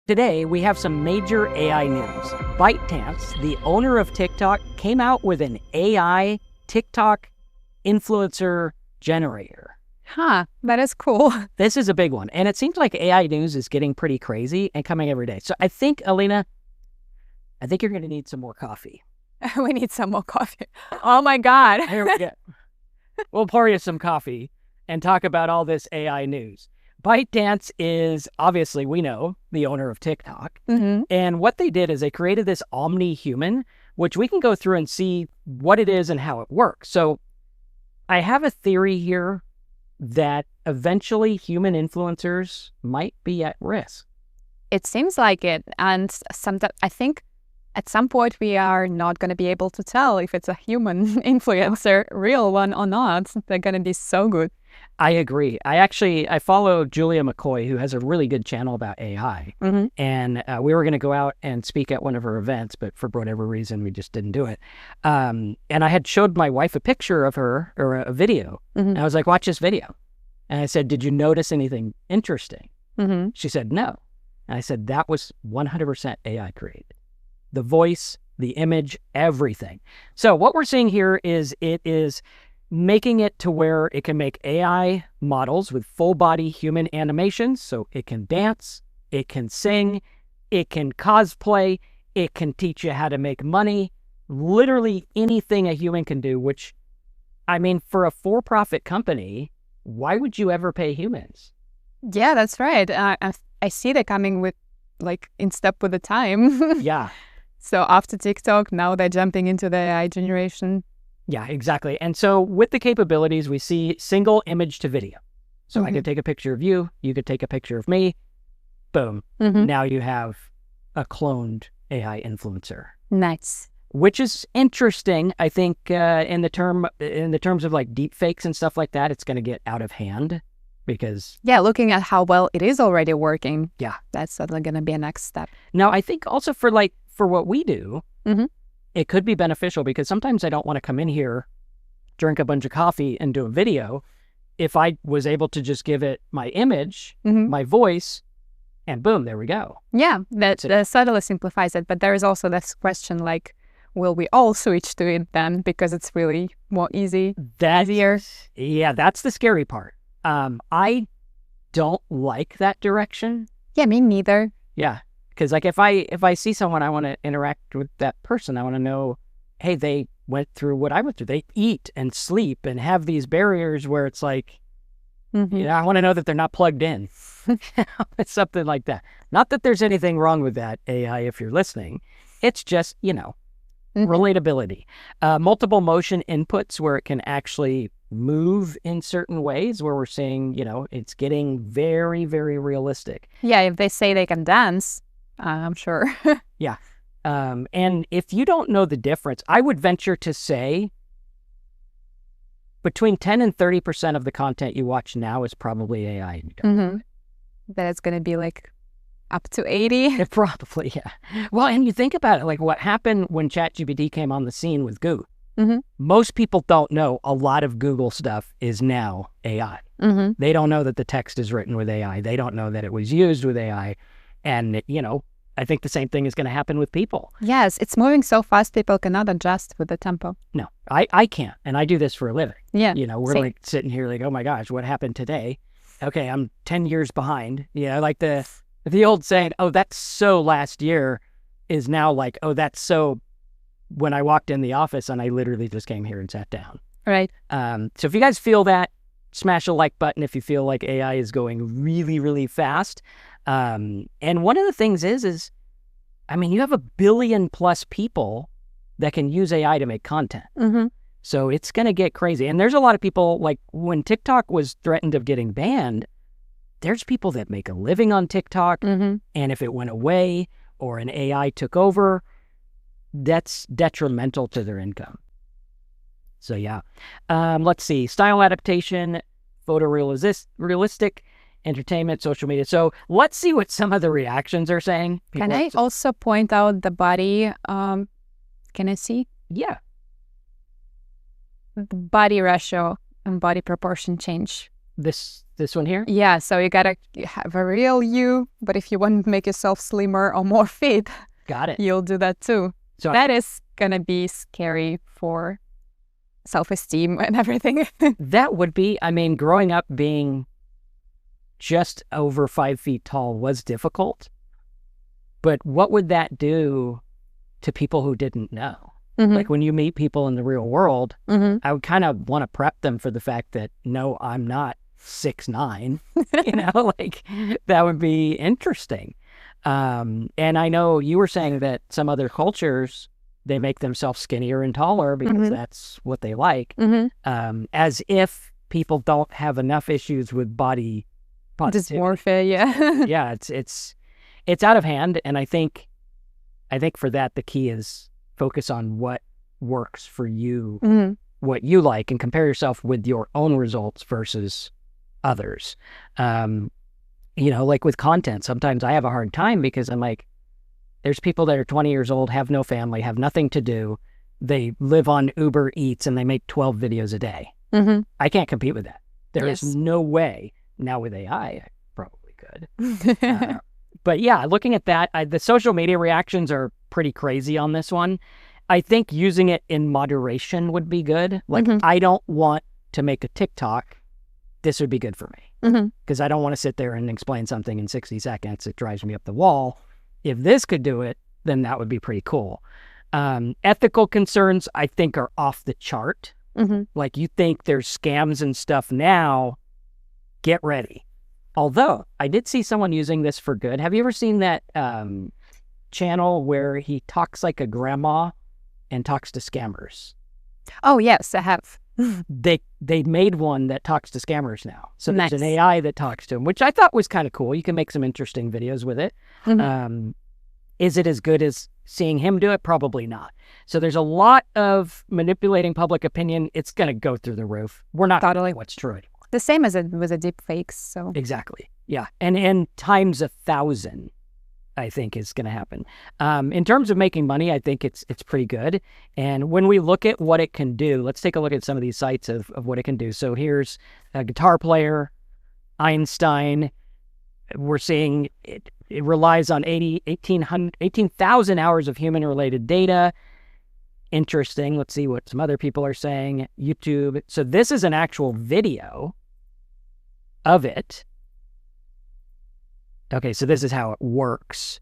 Today, we have some major AI news. ByteDance, the owner of TikTok, came out with an AI TikTok influencer generator. Huh, that is cool. This is a big one. And it seems like AI news is getting pretty crazy and coming every day. So I think, Alina, you're going to need some more coffee. We need some more coffee. Oh my God. Here we go. We'll pour you some coffee and talk about all this AI news. ByteDance is, obviously, we know, the owner of TikTok. Mm-hmm. And what they did is they created this Omnihuman, which we can go through and see what it is and how it works. So I have a theory here that eventually human influencers might be at risk. It seems like it. And I think at some point we are not going to be able to tell if it's a human influencer, real one or not. They're going to be so good. I agree. I follow Julia McCoy, who has a really good channel about AI. Mm-hmm. And we were going to go out and speak at one of her events, but for whatever reason, we just didn't do it. And I had showed my wife a picture of her, or a video. Mm-hmm. And I was like, watch this video. And I said, did you notice anything interesting? Mm-hmm. She said, no. And I said, that was 100% AI created. The voice, the image, everything. So what we're seeing here is it is making it to where it can make AI models with full body human animations. So it can dance, it can sing, it can cosplay, it can teach you how to make money, literally anything a human can do, which, I mean, for a for-profit company, why would you ever pay humans? Yeah, that's right. I see they're coming with, like, in step with the time. Yeah. So after TikTok, now they're jumping into the AI generation. Yeah, exactly. And so with the capabilities, we see single image to video. So I could take a picture of you, you could take a picture of me, boom. Mm-hmm. Now you have a cloned AI influencer. Nice. Which is interesting. I think in the terms of like deepfakes and stuff like that, it's going to get out of hand because... Yeah, looking at how well it is already working. Yeah. That's certainly going to be a next step. Now, I think also for what we do, mm-hmm. it could be beneficial because sometimes I don't want to come in here, drink a bunch of coffee, and do a video. If I was able to just give it my image, mm-hmm. my voice, and boom, there we go. Yeah, that subtly simplifies it. But there is also this question like, will we all switch to it then? Because it's really more easier. Yeah, that's the scary part. I don't like that direction. Yeah, me neither. Yeah. Because like if I see someone, I want to interact with that person. I want to know, hey, they went through what I went through. They eat and sleep and have these barriers where it's like, mm-hmm. you know, I want to know that they're not plugged in. It's something like that. Not that there's anything wrong with that, AI, if you're listening. It's just, you know, mm-hmm. relatability. Multiple motion inputs where it can actually move in certain ways where we're saying, you know, it's getting very, very realistic. Yeah, if they say they can dance, I'm sure. Yeah. And if you don't know the difference, I would venture to say between 10 and 30% of the content you watch now is probably AI. Mm-hmm. That it's going to be like up to 80. Probably, yeah. Well, and you think about it, like what happened when ChatGPT came on the scene with Google. Mm-hmm. Most people don't know a lot of Google stuff is now AI. Mm-hmm. They don't know that the text is written with AI. They don't know that it was used with AI. And, you know, I think the same thing is going to happen with people. Yes, it's moving so fast, people cannot adjust with the tempo. No, I can't. And I do this for a living. Yeah. You know, we're like sitting here like, oh my gosh, what happened today? Okay, I'm 10 years behind. You know, like the old saying, oh, that's so last year is now like, oh, that's so when I walked in the office and I literally just came here and sat down. Right. So if you guys feel that, smash a like button if you feel like AI is going really, really fast. And one of the things is, I mean, you have 1 billion plus people that can use AI to make content. Mm-hmm. So it's going to get crazy. And there's a lot of people, like when TikTok was threatened of getting banned, there's people that make a living on TikTok. Mm-hmm. And if it went away or an AI took over, that's detrimental to their income. So yeah. Let's see. Style adaptation, photorealistic, entertainment, social media. So let's see what some of the reactions are saying. Can I also point out the body? Can I see? Yeah. The body ratio and body proportion change This one here? Yeah, so you gotta have a real you, but if you want to make yourself slimmer or more fit, Got it. you'll do that too. So that is gonna be scary for self-esteem and everything. that would be, I mean, growing up being just over 5 feet tall was difficult. But what would that do to people who didn't know? Like when you meet people in the real world, I would kind of want to prep them for the fact that, no, I'm not 6'9", like that would be interesting. And I know you were saying that some other cultures, they make themselves skinnier and taller because that's what they like, as if people don't have enough issues with body dysmorphia. Yeah. Yeah, it's out of hand, and I think for that the key is focus on what works for you, what you like, and compare yourself with your own results versus others. Like with content, sometimes I have a hard time because I'm like, there's people that are 20 years old, have no family, have nothing to do. They live on Uber Eats and they make 12 videos a day. I can't compete with that. There is no way. Now with AI, I probably could. But yeah, looking at that, the social media reactions are pretty crazy on this one. I think using it in moderation would be good. Like, I don't want to make a TikTok. This would be good for me because I don't want to sit there and explain something in 60 seconds. It drives me up the wall. If this could do it, then that would be pretty cool. Ethical concerns, I think, are off the chart. Like, you think there's scams and stuff now, get ready. Although, I did see someone using this for good. Have you ever seen that channel where he talks like a grandma and talks to scammers? Oh, yes, I have. They made one that talks to scammers now. So there's an AI that talks to them, which I thought was kind of cool. You can make some interesting videos with it. Is it as good as seeing him do it? Probably not. So there's a lot of manipulating public opinion. It's going to go through the roof. We're not totally what's true anymore. The same as with the deepfakes. So exactly, yeah, and times 1,000, I think is going to happen. In terms of making money, I think it's pretty good. And when we look at what it can do, let's take a look at some of these sites of what it can do. So here's a guitar player, Einstein. We're seeing it relies on 18,000 hours of human-related data. Interesting. Let's see what some other people are saying. YouTube. So this is an actual video of it. Okay, so this is how it works.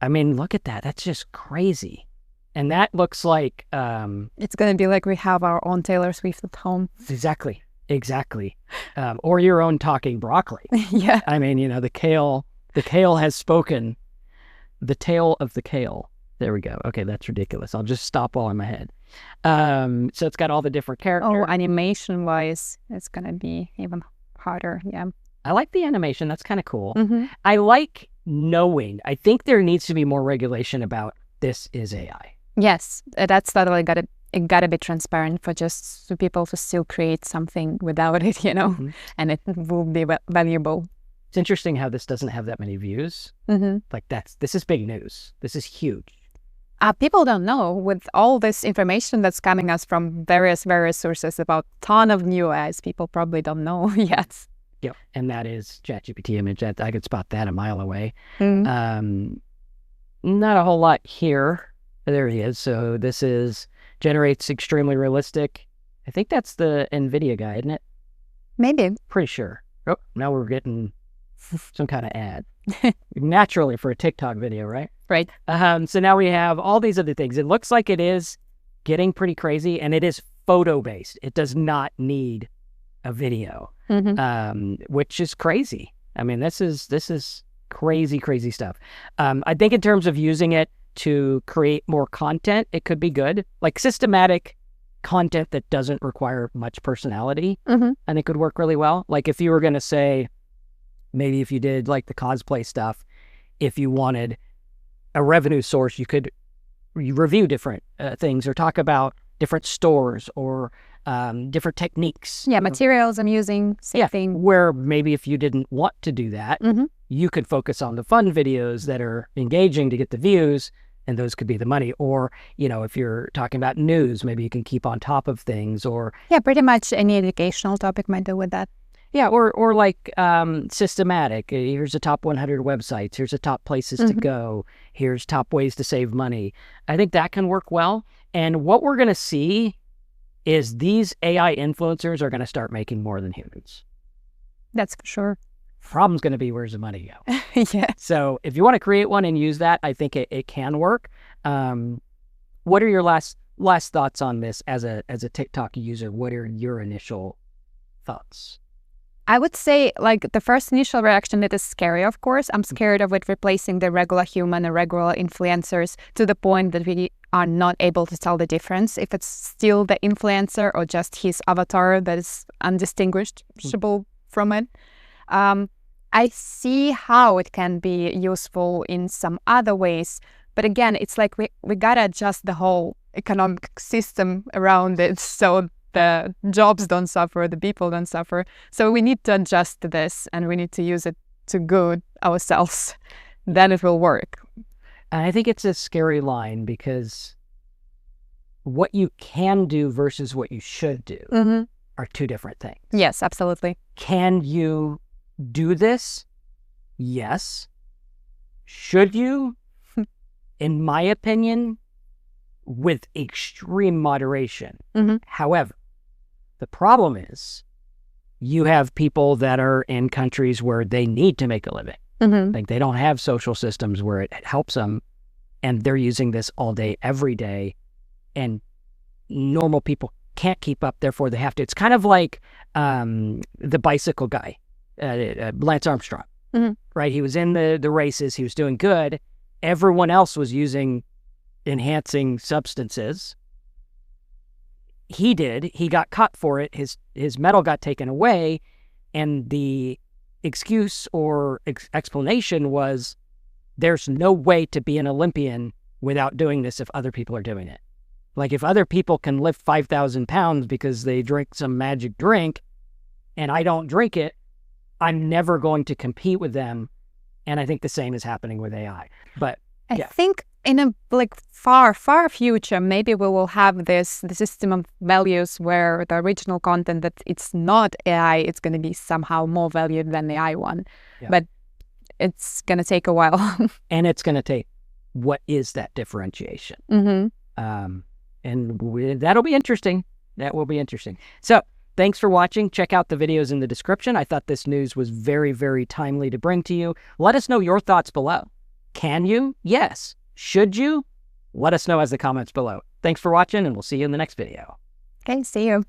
I mean, look at that. That's just crazy. And that looks like... it's going to be like we have our own Taylor Swift at home. Exactly. Or your own talking broccoli. Yeah. I mean, the kale has spoken. The tale of the kale. There we go. Okay, that's ridiculous. I'll just stop all in my head. So it's got all the different characters. Oh, animation-wise, it's going to be even harder. Yeah. I like the animation. That's kind of cool. I like knowing. I think there needs to be more regulation about this is AI. Yes, that's totally got to be transparent for just so people to still create something without it, and it will be valuable. It's interesting how this doesn't have that many views. Like this is big news. This is huge. People don't know with all this information that's coming us from various sources about a ton of new AIs. People probably don't know yet. Yep, and that is ChatGPT image. That I could spot that a mile away. Not a whole lot here. There he is. So this generates extremely realistic. I think that's the NVIDIA guy, isn't it? Maybe. Pretty sure. Oh, now we're getting some kind of ad. Naturally for a TikTok video, right? Right. So now we have all these other things. It looks like it is getting pretty crazy, and it is photo-based. It does not need a video, which is crazy. I mean, this is crazy stuff. I think in terms of using it to create more content, it could be good. Like systematic content that doesn't require much personality, I think could work really well. Like if you were going to say, maybe if you did like the cosplay stuff, if you wanted a revenue source, you could review different things or talk about different stores or different techniques. Yeah, materials I'm using, same thing. Where maybe if you didn't want to do that, you could focus on the fun videos that are engaging to get the views, and those could be the money. Or, if you're talking about news, maybe you can keep on top of things or... Yeah, pretty much any educational topic might do with that. Yeah, or like systematic. Here's the top 100 websites. Here's the top places to go. Here's top ways to save money. I think that can work well. And what we're going to see is these AI influencers are going to start making more than humans. That's for sure. Problem's going to be, where's the money go? Yeah. So if you want to create one and use that, I think it can work. What are your last thoughts on this as a TikTok user? What are your initial thoughts? I would say, like, the first initial reaction, it is scary, of course. I'm scared of it replacing the regular human and regular influencers to the point that we are not able to tell the difference if it's still the influencer or just his avatar that is undistinguishable from it. I see how it can be useful in some other ways. But again, it's like we gotta adjust the whole economic system around it so the jobs don't suffer, the people don't suffer. So we need to adjust to this and we need to use it to good ourselves. Then it will work. And I think it's a scary line because what you can do versus what you should do are two different things. Yes, absolutely. Can you do this? Yes. Should you? In my opinion, with extreme moderation. However, the problem is you have people that are in countries where they need to make a living. Like they don't have social systems where it helps them, and they're using this all day, every day, and normal people can't keep up, therefore they have to. It's kind of like the bicycle guy, Lance Armstrong, right? He was in the races, he was doing good. Everyone else was using enhancing substances. He got caught for it. His medal got taken away, and the excuse or explanation was there's no way to be an Olympian without doing this if other people are doing it. Like if other people can lift 5,000 pounds because they drink some magic drink and I don't drink it, I'm never going to compete with them. And I think the same is happening with AI. But I think in a far future, maybe we will have the system of values where the original content that it's not AI, it's going to be somehow more valued than the AI one. But it's going to take a while. And it's going to take, what is that differentiation? And that'll be interesting. That will be interesting. So thanks for watching. Check out the videos in the description. I thought this news was very, very timely to bring to you. Let us know your thoughts below. Can you? Yes. Should you? Let us know as the comments below. Thanks for watching, and we'll see you in the next video. Okay, see you.